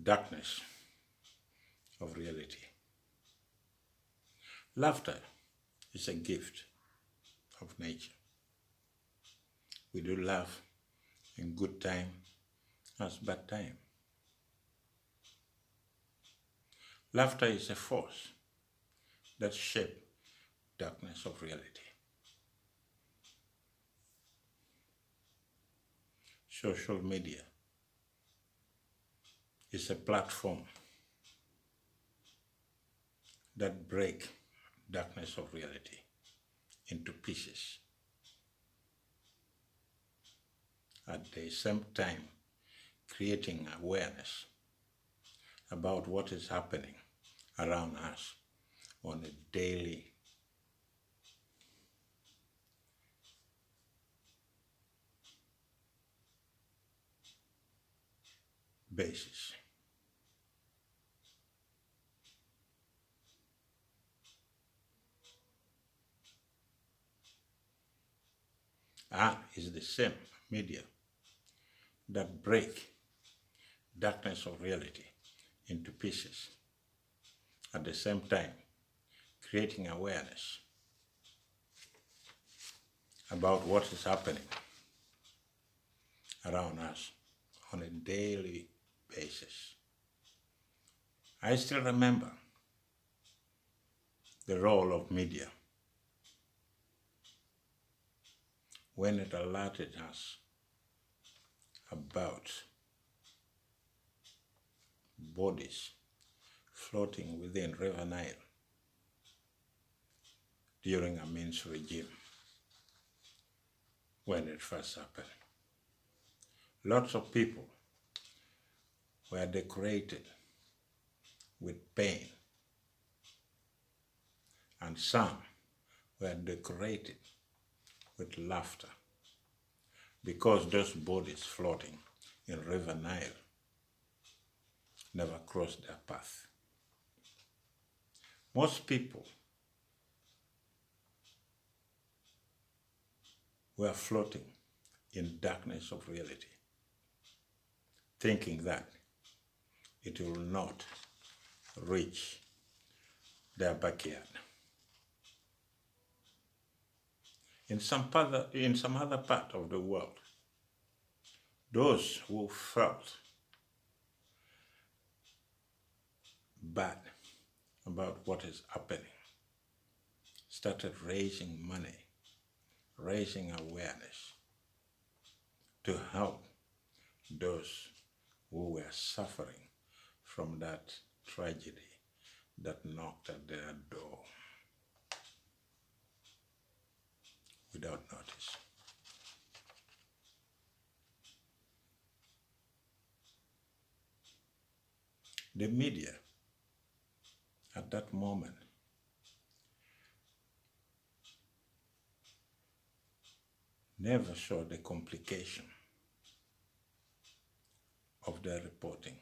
darkness of reality. Laughter is a gift of nature. We do laugh in good time as bad time. Laughter is a force that shapes darkness of reality. Social media is a platform that breaks darkness of reality into pieces. At the same time, creating awareness about what is happening around us on a daily basis. And is the same media that break darkness of reality into pieces, at the same time creating awareness about what is happening around us on a daily basis. I still remember the role of media when it alerted us about bodies floating within River Nile during Amin's regime when it first happened. Lots of people were decorated with pain, and some were decorated with laughter because those bodies floating in River Nile never crossed their path. Most people were floating in darkness of reality, thinking that it will not reach their backyard. In some other part of the world, those who felt bad about what is happening started raising money, raising awareness to help those who were suffering from that tragedy that knocked at their door without notice. The media at that moment never showed the complication of their reporting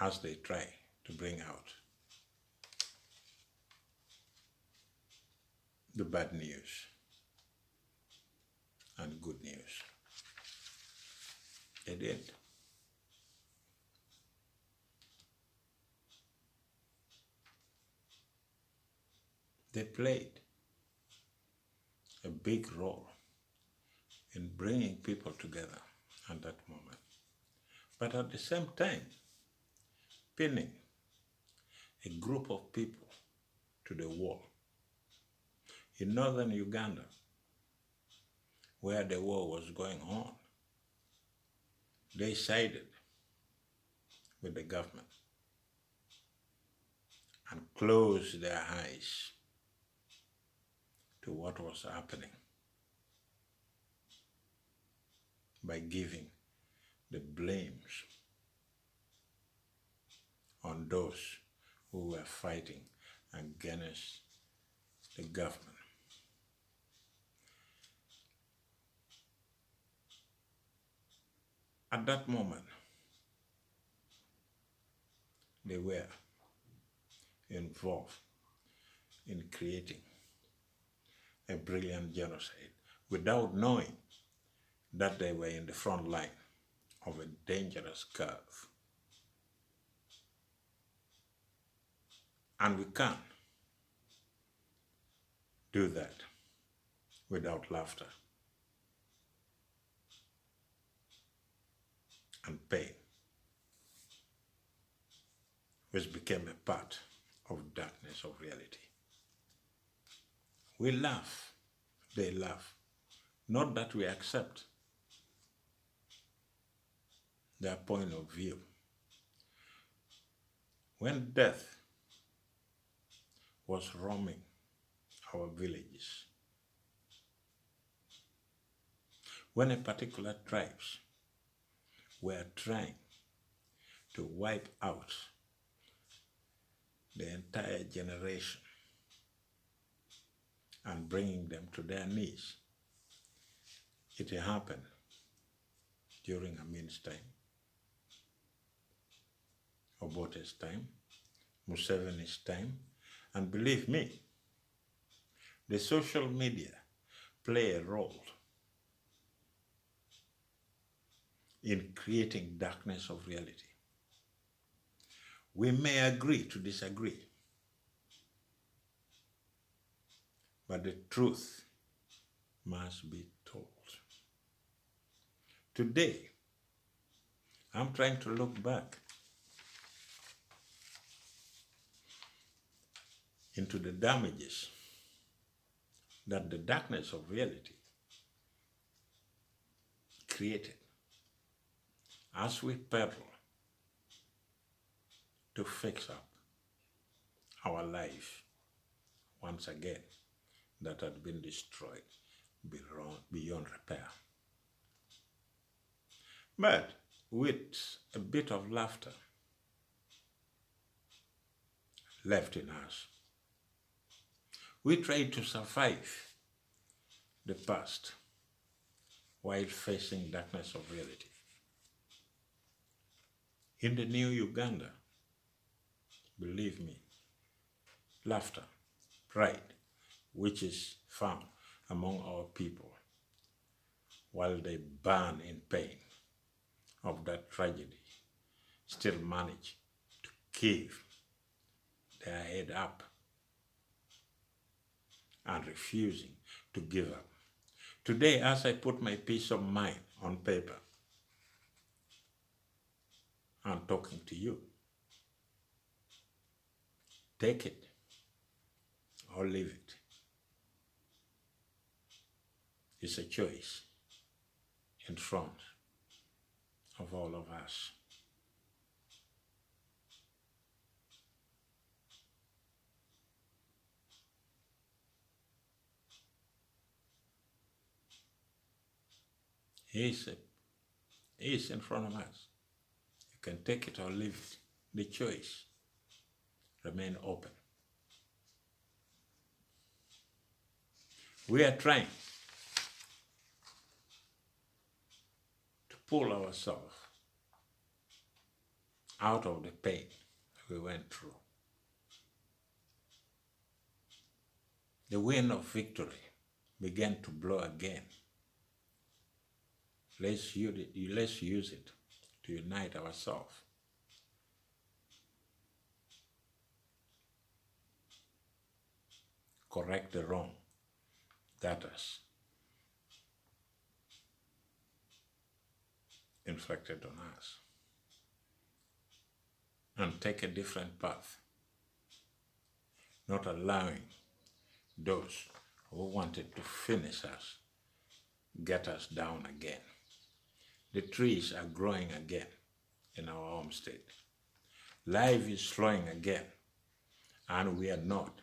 as they try to bring out the bad news and good news. They did. They played a big role in bringing people together at that moment, but at the same time, pinning a group of people to the wall. In northern Uganda, where the war was going on, they sided with the government and closed their eyes to what was happening by giving the blames on those who were fighting against the government. At that moment, they were involved in creating a brilliant genocide without knowing that they were in the front line of a dangerous curve. And we can't do that without laughter and pain, which became a part of darkness of reality. We laugh, they laugh. Not that we accept their point of view. When death was roaming our villages, when a particular tribes were trying to wipe out the entire generation and bringing them to their knees, it happened during Amin's time, Obote's time, Museveni's time, and believe me, the social media play a role in creating darkness of reality. We may agree to disagree, but the truth must be told. Today, I'm trying to look back into the damages that the darkness of reality created as we pedal to fix up our life once again that had been destroyed beyond repair. But with a bit of laughter left in us, we try to survive the past while facing darkness of reality. In the new Uganda, believe me, laughter, pride, which is found among our people, while they burn in pain of that tragedy, still manage to keep their head up and refusing to give up. Today, as I put my peace of mind on paper, I'm talking to you. Take it or leave it. It's a choice in front of all of us. He is in front of us. You can take it or leave it. The choice remains open. We are trying to pull ourselves out of the pain we went through. The wind of victory began to blow again. Let's use it to unite ourselves. Correct the wrong that has inflicted on us, and take a different path, not allowing those who wanted to finish us get us down again. The trees are growing again in our homestead. Life is flowing again, and we are not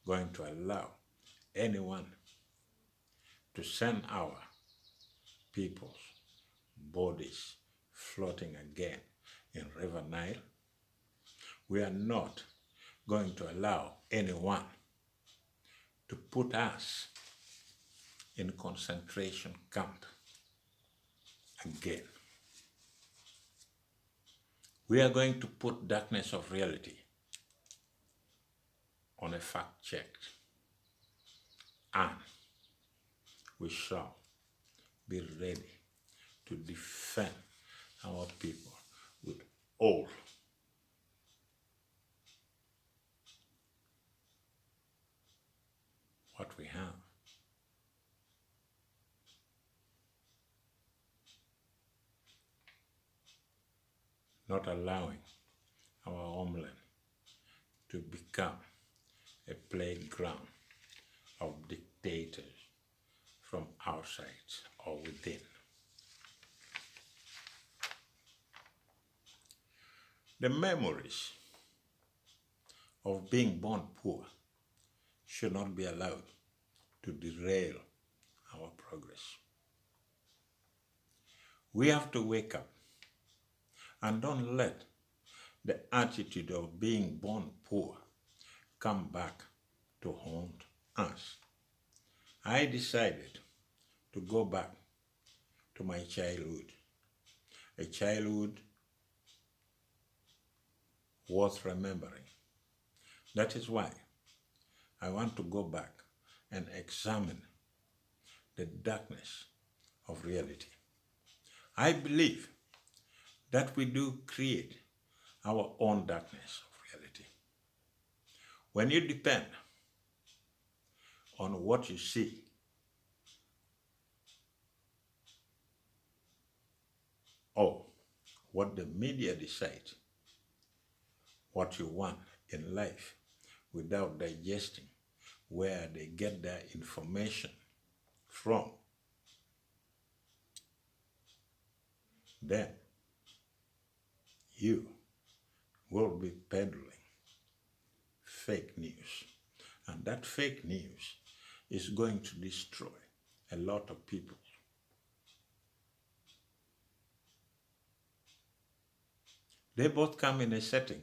going to allow anyone to send our people's bodies floating again in River Nile. We are not going to allow anyone to put us in concentration camp again. We are going to put darkness of reality on a fact check, and we shall be ready to defend our people with all what we have. Not allowing our homeland to become a playground of dictators from outside or within. The memories of being born poor should not be allowed to derail our progress. We have to wake up and don't let the attitude of being born poor come back to haunt us. I decided to go back to my childhood, a childhood worth remembering. That is why I want to go back and examine the darkness of reality. I believe that we do create our own darkness of reality. When you depend on what you see, or what the media decide, what you want in life, without digesting where they get their information from, then you will be peddling fake news. And that fake news is going to destroy a lot of people. They both come in a setting.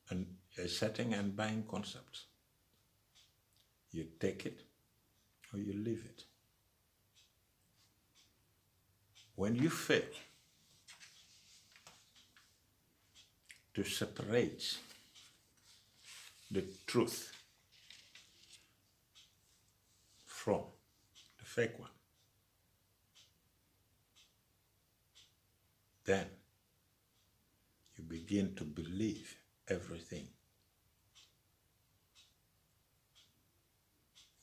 And a setting and buying concept. You take it or you leave it. When you fail to separate the truth from the fake one, then you begin to believe everything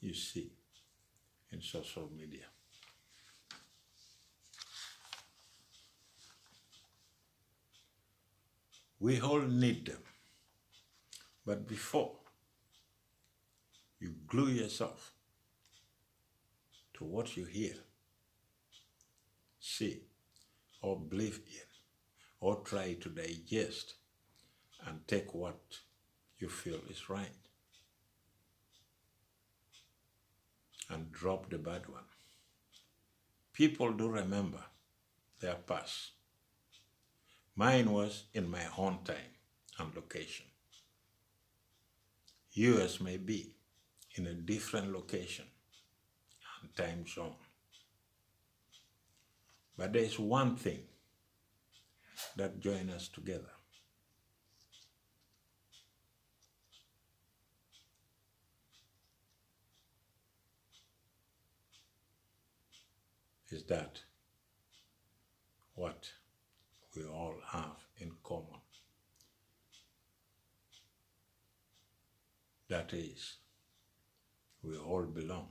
you see in social media. We all need them. But before you glue yourself to what you hear, see, or believe in, or try to digest and take what you feel is right, and drop the bad one. People do remember their past. Mine was in my own time and location. Yours may be in a different location and time zone. But there is one thing that joins us together. Is that what we all have in common? That is, we all belong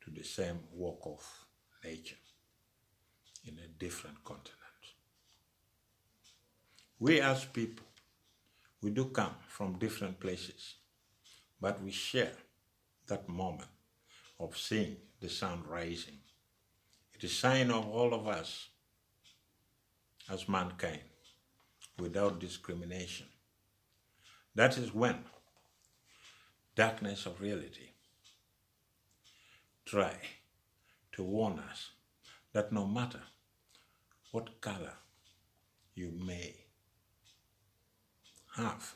to the same walk of nature in a different continent. We as people, we do come from different places, but we share that moment of seeing the sun rising. It is a sign of all of us as mankind, without discrimination. That is when darkness of reality try to warn us that no matter what color you may have,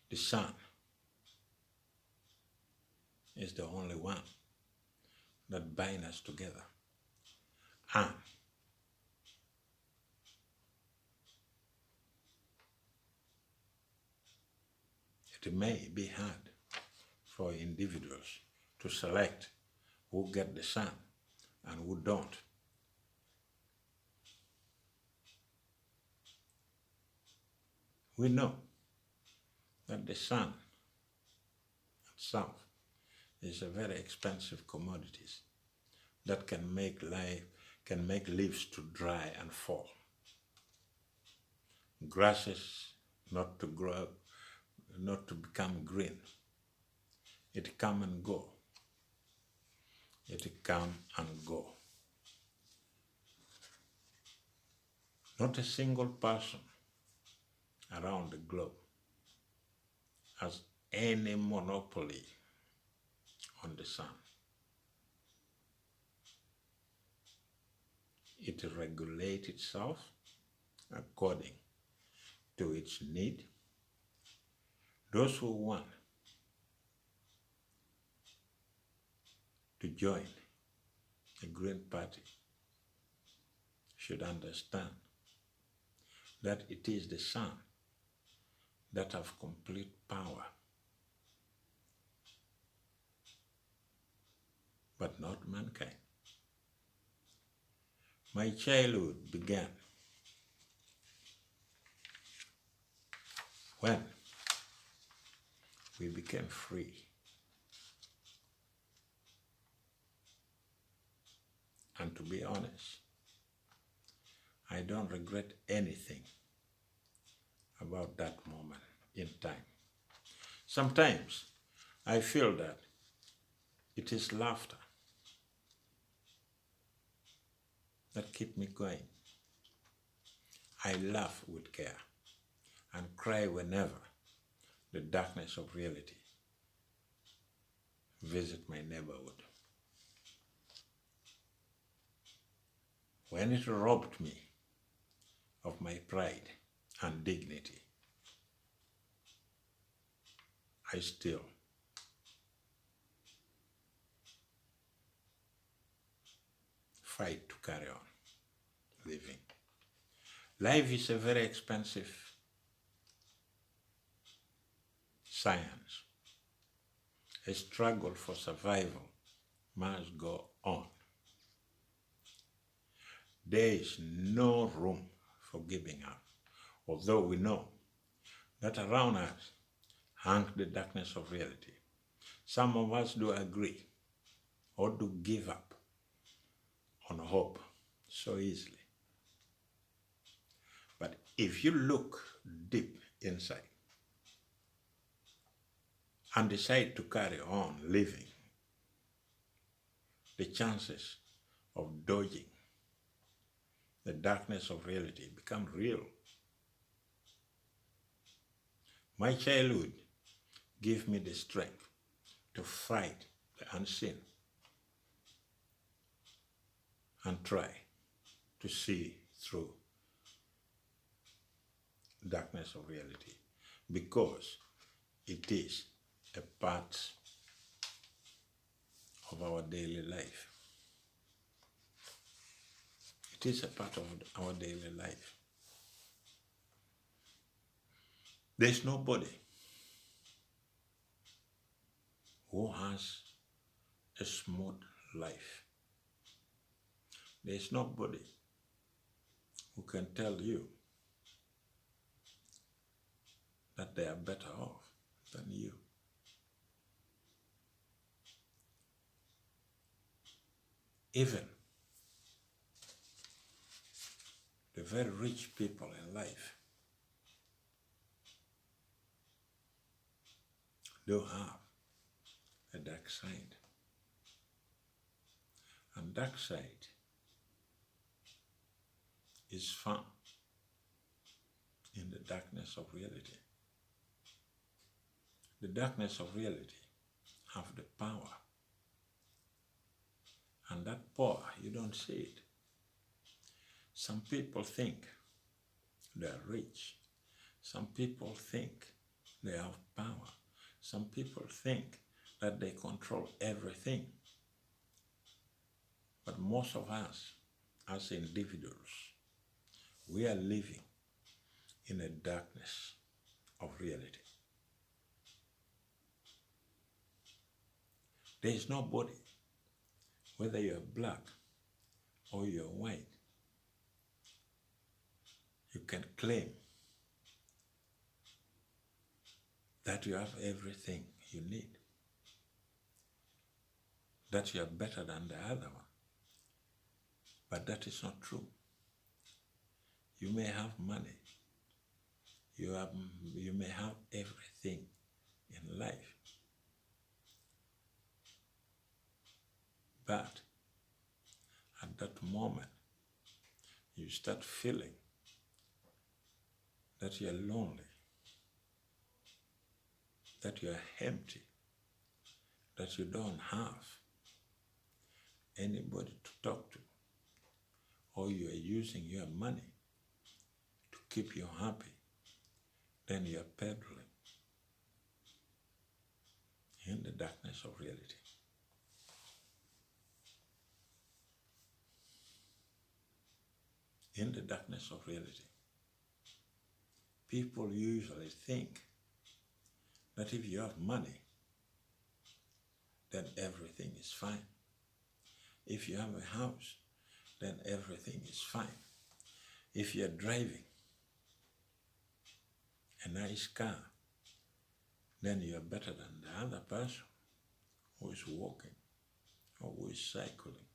the sun is the only one that binds us together. And it may be hard for individuals to select who get the sun and who don't. We know that the sun itself is a very expensive commodity that can make leaves to dry and fall. Grasses not to grow, not to become green. It come and go. It come and go. Not a single person around the globe has any monopoly on the sun. It regulates itself according to its need. Those who want to join the Green Party should understand that it is the sun that have complete power, but not mankind. My childhood began when we became free. And to be honest, I don't regret anything about that moment in time. Sometimes I feel that it is laughter that keep me going. I laugh with care and cry whenever the darkness of reality visit my neighborhood. When it robbed me of my pride and dignity, I still fight to carry on living. Life is a very expensive science. A struggle for survival must go on. There is no room for giving up, although we know that around us hangs the darkness of reality. Some of us do agree or do give up on hope so easily. But if you look deep inside and decide to carry on living, the chances of dodging the darkness of reality become real. My childhood gave me the strength to fight the unseen and try to see through darkness of reality, because it is a part of our daily life. It is a part of our daily life. There's nobody who has a smooth life. There's nobody who can tell you that they are better off than you. Even the very rich people in life do have a dark side. And dark side is found in the darkness of reality. The darkness of reality have the power. And that power, you don't see it. Some people think they are rich. Some people think they have power. Some people think that they control everything. But most of us, as individuals, we are living in a darkness of reality. There is nobody whether you're black or you're white, you can claim that you have everything you need, that you are better than the other one. But that is not true. You may have money, you may have everything in life, but at that moment, you start feeling that you're lonely, that you're empty, that you don't have anybody to talk to, or you are using your money to keep you happy, then you're peddling in the darkness of reality. In the darkness of reality, people usually think that if you have money, then everything is fine. If you have a house, then everything is fine. If you're driving a nice car, then you're better than the other person who is walking or who is cycling,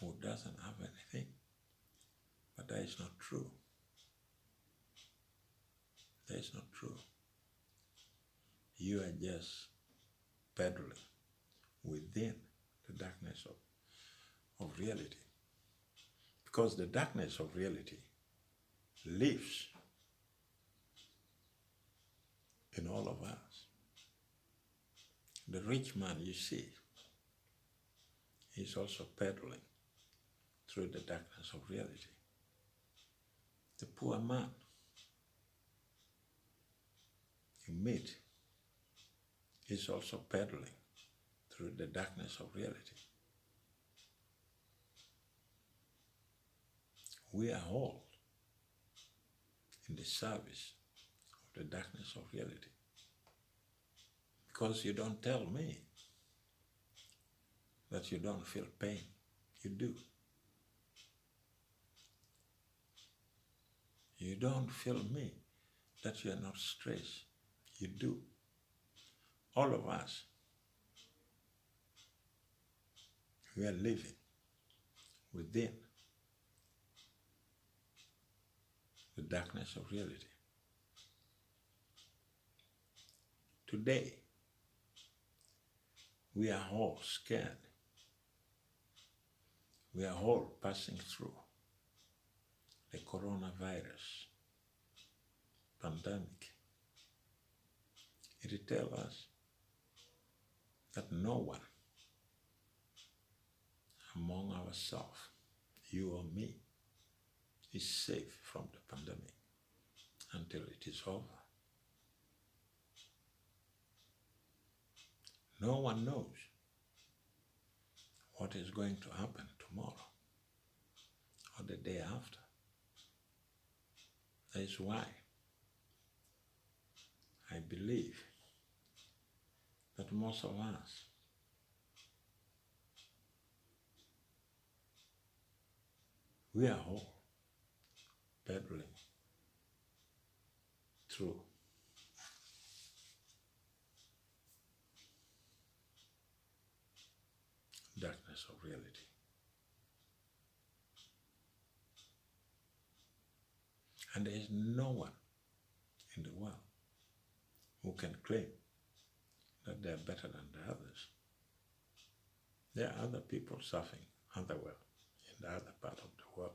who doesn't have anything. But that is not true. That is not true. You are just peddling within the darkness of reality. Because the darkness of reality lives in all of us. The rich man you see is also peddling through the darkness of reality. The poor man you meet is also peddling through the darkness of reality. We are all in the service of the darkness of reality. Because you don't tell me that you don't feel pain. You do. You don't feel me that you are not stressed. You do. All of us, we are living within the darkness of reality. Today, we are all scared. We are all passing through the coronavirus pandemic. It tells us that no one among ourselves, you or me, is safe from the pandemic until it is over. No one knows what is going to happen tomorrow or the day after. That is why I believe that most of us we are all peddling through darkness of reality. And there is no one in the world who can claim that they are better than the others. There are other people suffering otherwise in the other part of the world.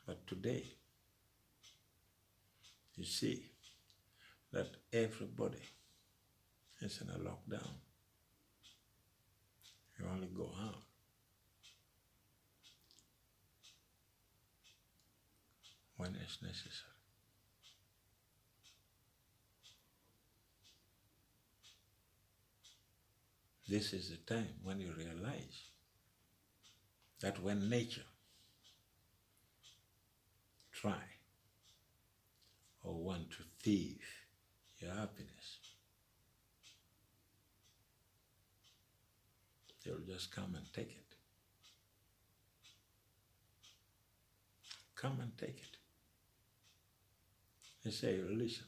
But today, you see that everybody is in a lockdown. You only go out when it's necessary. This is the time when you realize that when nature try or want to thieve your happiness, They'll just come and take it. Come and take it. They say, listen,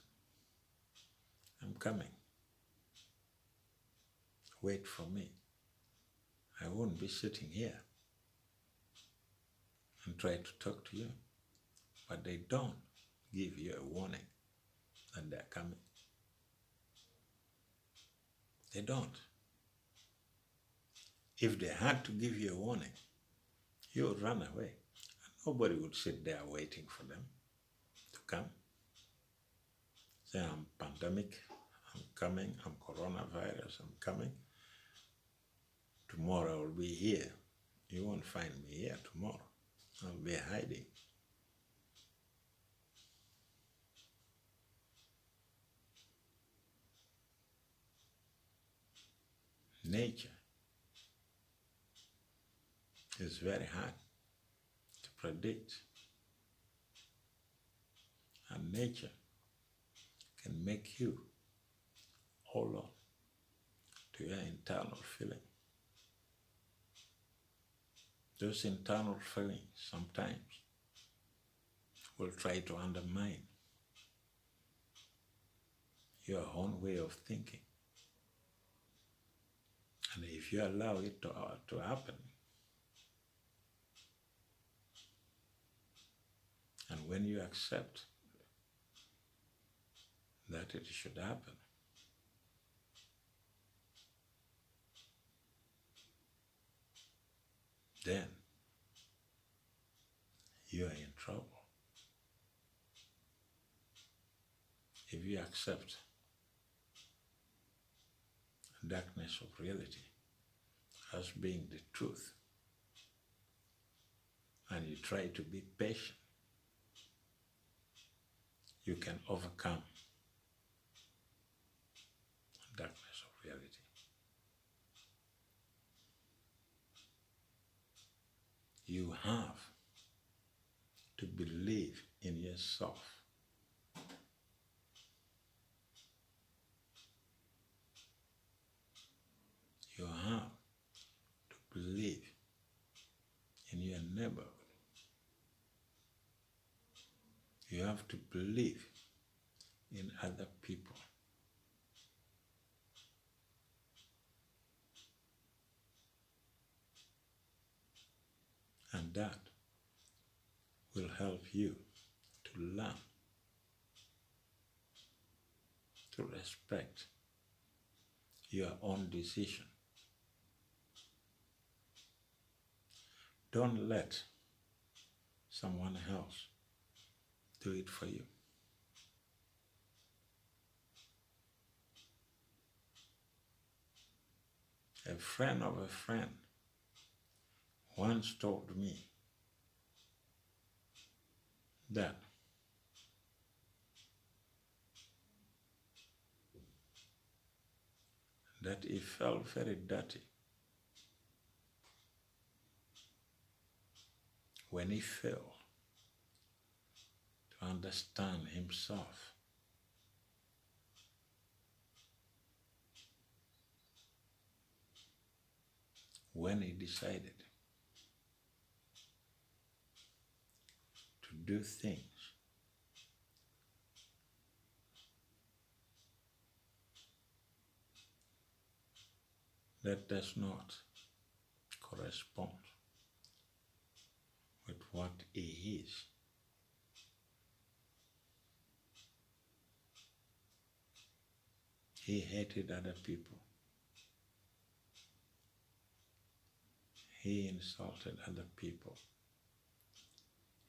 I'm coming. Wait for me. I won't be sitting here and try to talk to you. But they don't give you a warning that they're coming. They don't. If they had to give you a warning, you would run away. Nobody would sit there waiting for them to come. Say, I'm pandemic, I'm coming, I'm coronavirus, I'm coming. Tomorrow I'll be here. You won't find me here tomorrow. I'll be hiding. Nature is very hard to predict. And nature can make you hold on to your internal feeling. Those internal feelings sometimes will try to undermine your own way of thinking. And if you allow it to happen, and when you accept that it should happen, then you are in trouble. If you accept darkness of reality as being the truth, and you try to be patient, you can overcome darkness of reality. You have to believe in yourself. You have to believe in your neighborhood. You have to believe in other people. And that will help you to learn to respect your own decision. Don't let someone else do it for you. A friend of a friend once told me that he felt very dirty when he failed to understand himself. When he decided to do things that does not correspond with what he is. He hated other people. He insulted other people.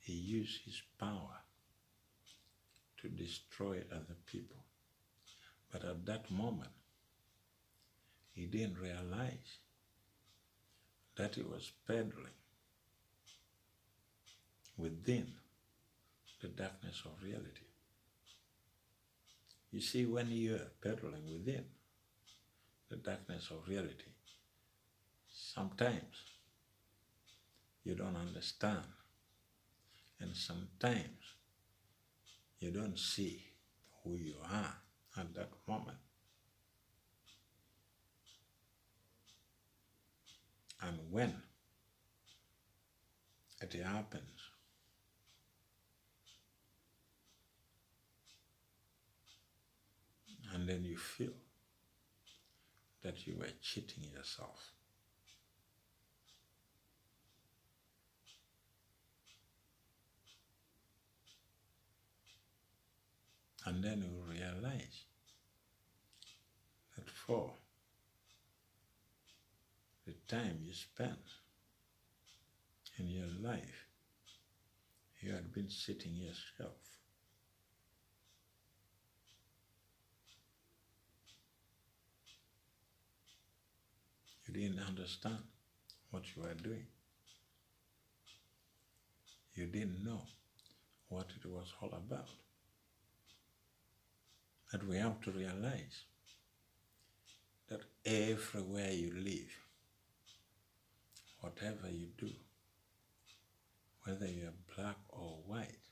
He used his power to destroy other people. But at that moment, he didn't realize that he was peddling within the darkness of reality. You see, when you are peddling within the darkness of reality, sometimes you don't understand, and sometimes you don't see who you are at that moment. when it happens, and then you feel that you were cheating yourself, and then you realize that for the time you spent in your life, you had been cheating yourself. You didn't understand what you were doing. You didn't know what it was all about. But we have to realize that everywhere you live, whatever you do, whether you are black or white,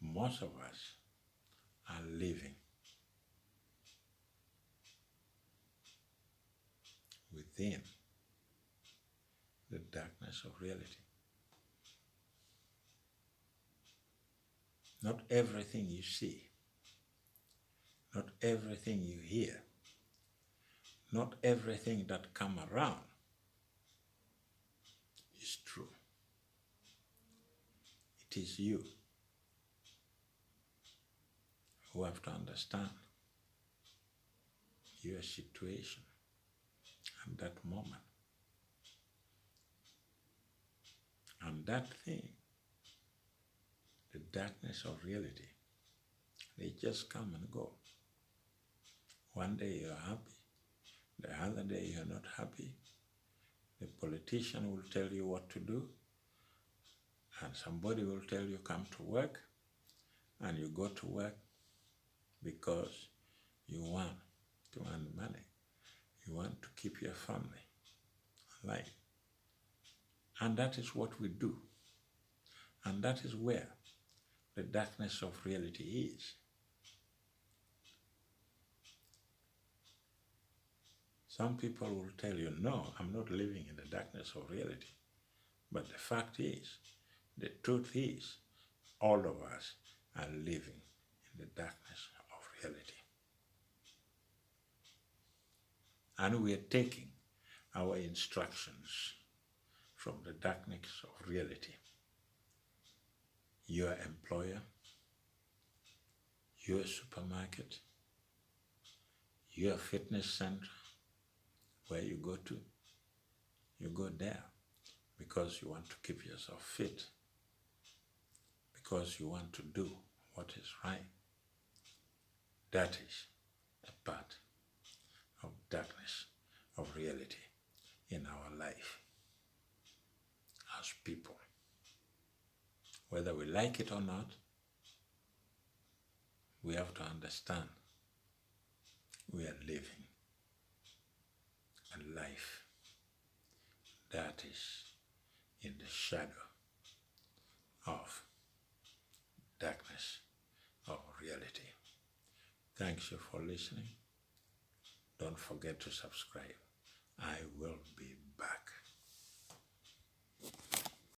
most of us are living within the darkness of reality. Not everything you see, not everything you hear, not everything that comes around is true. It is you who have to understand your situation at that moment. And that thing, the darkness of reality, they just come and go. One day you're happy, the other day you're not happy. The politician will tell you what to do, and somebody will tell you come to work, and you go to work because you want to earn money. You want to keep your family alive. And that is what we do. And that is where the darkness of reality is. Some people will tell you, no, I'm not living in the darkness of reality. But the fact is, the truth is, all of us are living in the darkness of reality. And we are taking our instructions from the darkness of reality. Your employer, your supermarket, your fitness center, where you go to, you go there because you want to keep yourself fit, because you want to do what is right. That is a part of darkness of reality in our life as people. Whether we like it or not, we have to understand we are living a life that is in the shadow of darkness of reality. Thanks you for listening. Don't forget to subscribe. I will be back.